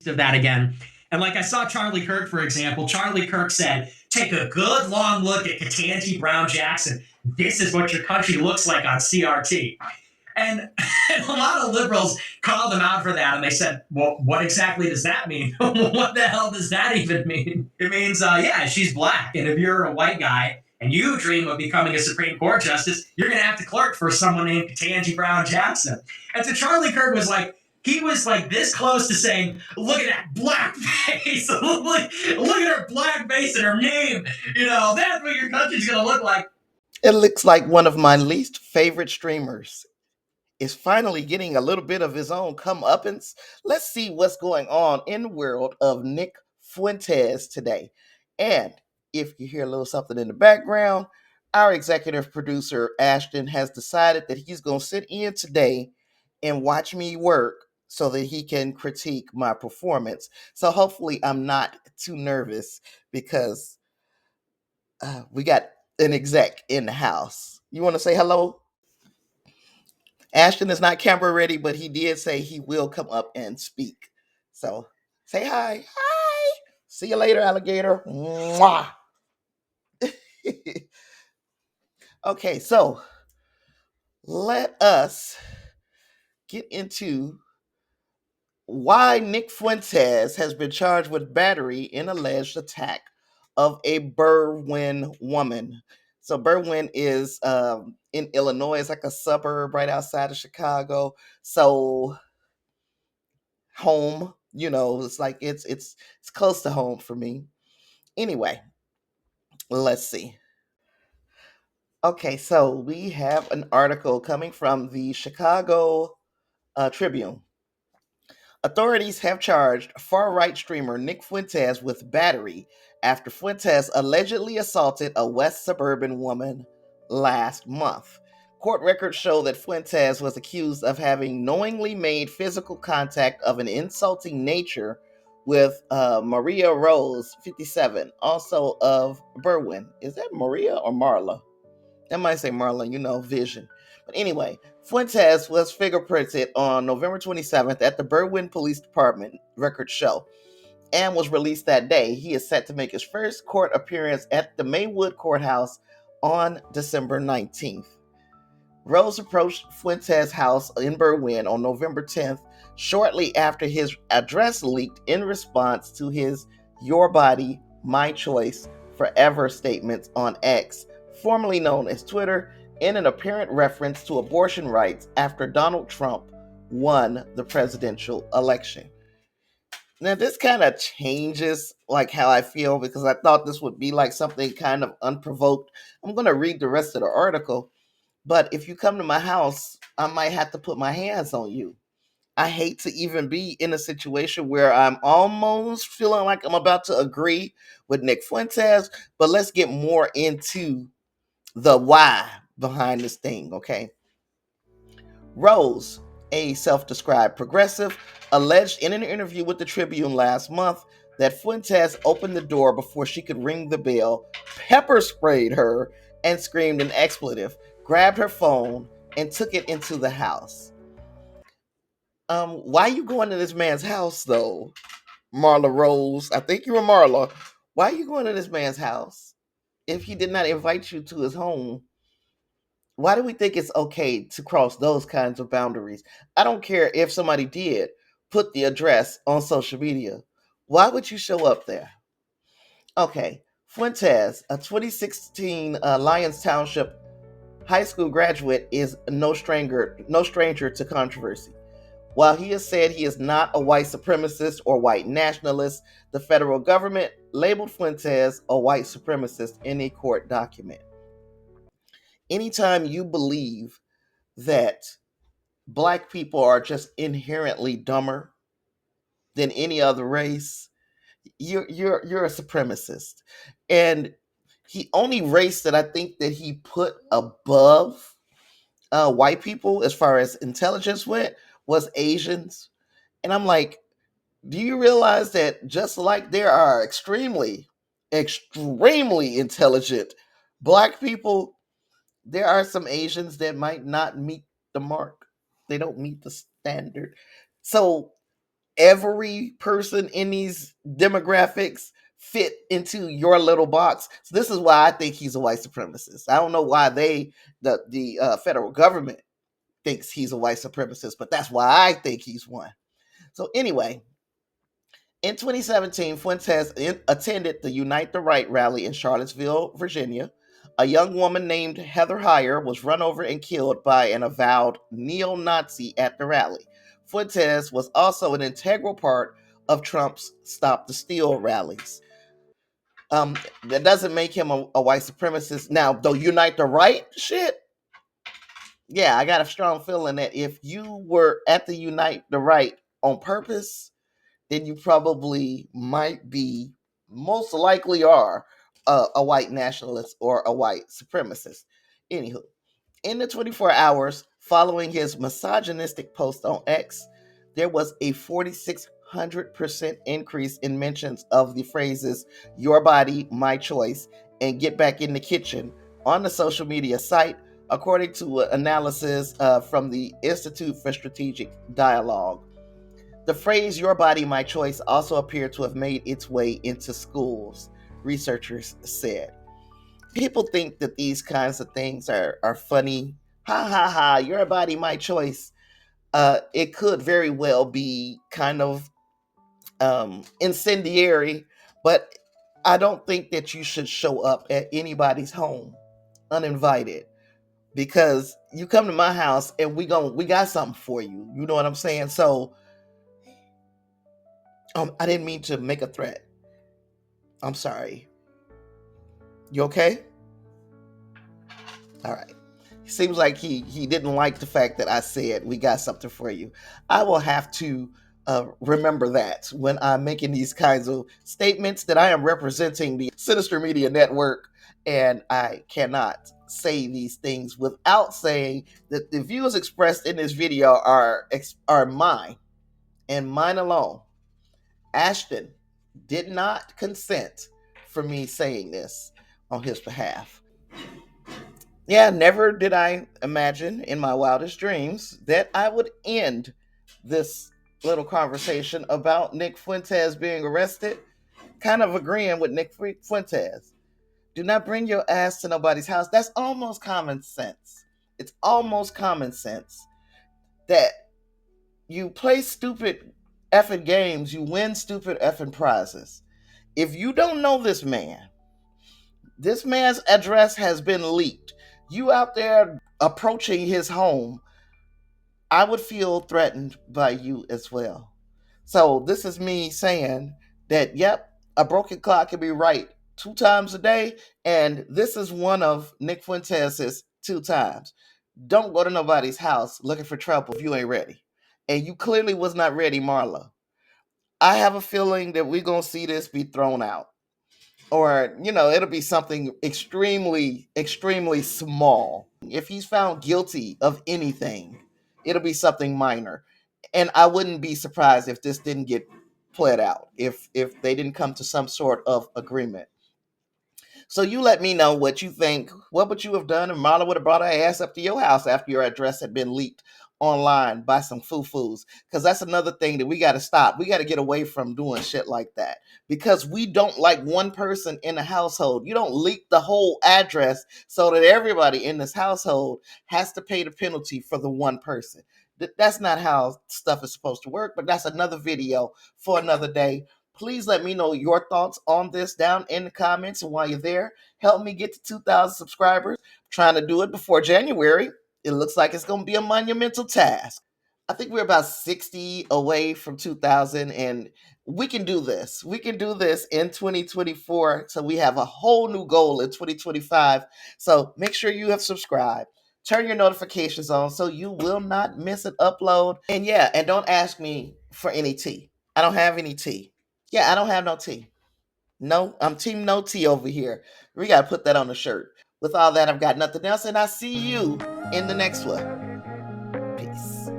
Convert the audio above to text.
of that again. And like I saw Charlie Kirk, for example, Charlie Kirk said, take a good long look at Ketanji Brown Jackson. This is what your country looks like on CRT. And, and a lot of liberals called him out for that. And they said, well, what exactly does that mean? What the hell does that even mean? It means, yeah, she's black. And if you're a white guy and you dream of becoming a Supreme Court justice, you're going to have to clerk for someone named Ketanji Brown Jackson. And so Charlie Kirk was like, he was like this close to saying, look at that black face. Look at her black face and her name. That's what your country's going to look like. It looks like one of my least favorite streamers is finally getting a little bit of his own comeuppance. Let's see what's going on in the world of Nick Fuentes today. And if you hear a little something in the background, our executive producer, Ashton, has decided that he's going to sit in today and watch me work so that he can critique my performance. So hopefully I'm not too nervous because we got an exec in the house. You want to say hello? Ashton is not camera ready, but he did say he will come up and speak. So say hi. Hi. See you later, alligator. Mwah. Okay, so let us get into why Nick Fuentes has been charged with battery in alleged attack of a Berwyn woman. So Berwyn is in Illinois. It's like a suburb right outside of Chicago. So home, it's like it's close to home for me. Anyway, let's see. Okay, so we have an article coming from the Chicago Tribune. Authorities have charged far-right streamer Nick Fuentes with battery after Fuentes allegedly assaulted a West suburban woman last month. Court records show that Fuentes was accused of having knowingly made physical contact of an insulting nature with Maria Rose, 57, also of Berwyn. Is that Maria or Marla? I might say Marla, vision. But anyway, Fuentes was fingerprinted on November 27th at the Berwyn Police Department, records show, and was released that day. He is set to make his first court appearance at the Maywood Courthouse on December 19th. Rose approached Fuentes' house in Berwyn on November 10th, shortly after his address leaked in response to his "Your Body, My Choice, Forever" statements on X, formerly known as Twitter, in an apparent reference to abortion rights after Donald Trump won the presidential election. Now, this kind of changes like how I feel because I thought this would be like something kind of unprovoked. I'm going to read the rest of the article, but if you come to my house, I might have to put my hands on you. I hate to even be in a situation where I'm almost feeling like I'm about to agree with Nick Fuentes, but let's get more into the why behind this thing, okay? Rose, a self-described progressive, alleged in an interview with the Tribune last month that Fuentes opened the door before she could ring the bell, pepper sprayed her, and screamed an expletive, grabbed her phone, and took it into the house. Why you going to this man's house though, Marla Rose? I think you were Marla. Why are you going to this man's house if he did not invite you to his home? Why do we think it's okay to cross those kinds of boundaries? I don't care if somebody did put the address on social media. Why would you show up there? Okay, Fuentes, a 2016 Lyons Township high school graduate, is no stranger to controversy. While he has said he is not a white supremacist or white nationalist, the federal government labeled Fuentes a white supremacist in a court document. Anytime you believe that black people are just inherently dumber than any other race, you're a supremacist. And the only race that I think that he put above white people as far as intelligence went was Asians. And I'm like, do you realize that just like there are extremely intelligent black people, there are some Asians that might not meet the mark. They don't meet the standard. So every person in these demographics fit into your little box. So this is why I think he's a white supremacist. I don't know why the federal government thinks he's a white supremacist, but that's why I think he's one. So anyway, in 2017, Fuentes attended the Unite the Right rally in Charlottesville, Virginia. A young woman named Heather Heyer was run over and killed by an avowed neo-Nazi at the rally. Fuentes was also an integral part of Trump's Stop the Steal rallies. That doesn't make him a white supremacist. Now, the Unite the Right shit, yeah, I got a strong feeling that if you were at the Unite the Right on purpose, then you probably might be, most likely are, a white nationalist or a white supremacist. Anywho, in the 24 hours following his misogynistic post on X, there was a 4,600% increase in mentions of the phrases "your body, my choice" and "get back in the kitchen" on the social media site, according to an analysis from the Institute for Strategic Dialogue. The phrase "your body, my choice" also appeared to have made its way into schools, researchers said. People think that these kinds of things are funny. Ha ha ha, your body, my choice. It could very well be kind of incendiary, but I don't think that you should show up at anybody's home uninvited, because you come to my house and we got something for you. You know what I'm saying? So I didn't mean to make a threat. I'm sorry. You okay? All right. Seems like he didn't like the fact that I said we got something for you. I will have to remember that when I'm making these kinds of statements, that I am representing the Sinister Media Network, and I cannot say these things without saying that the views expressed in this video are mine and mine alone. Ashton did not consent for me saying this on his behalf. Yeah, never did I imagine in my wildest dreams that I would end this little conversation about Nick Fuentes being arrested kind of agreeing with Nick Fuentes. Do not bring your ass to nobody's house. That's almost common sense. It's almost common sense that you play stupid effing games, you win stupid effing prizes. If you don't know this man's address has been leaked. You out there approaching his home, I would feel threatened by you as well. So this is me saying that, yep, a broken clock can be right 2 times a day, and this is one of Nick Fuentes' 2 times. Don't go to nobody's house looking for trouble if you ain't ready. And you clearly was not ready, Marla. I have a feeling that we're gonna see this be thrown out. Or, it'll be something extremely, extremely small. If he's found guilty of anything, it'll be something minor. And I wouldn't be surprised if this didn't get played out, if they didn't come to some sort of agreement. So you let me know what you think. What would you have done if Marla would have brought her ass up to your house after your address had been leaked online by some foo-foos? Because that's another thing that we got to stop. We got to get away from doing shit like that, because we don't like one person in the household. You don't leak the whole address so that everybody in this household has to pay the penalty for the one person. That's not how stuff is supposed to work, but that's another video for another day. Please let me know your thoughts on this down in the comments. And while you're there, help me get to 2,000 subscribers. I'm trying to do it before January. It looks like it's going to be a monumental task. I think we're about 60 away from 2,000, and we can do this. We can do this in 2024. So we have a whole new goal in 2025. So make sure you have subscribed. Turn your notifications on so you will not miss an upload. And yeah, and don't ask me for any tea. I don't have any tea. Yeah, I don't have no tea. No, I'm team no tea over here. We got to put that on the shirt. With all that, I've got nothing else, and I see you in the next one. Peace.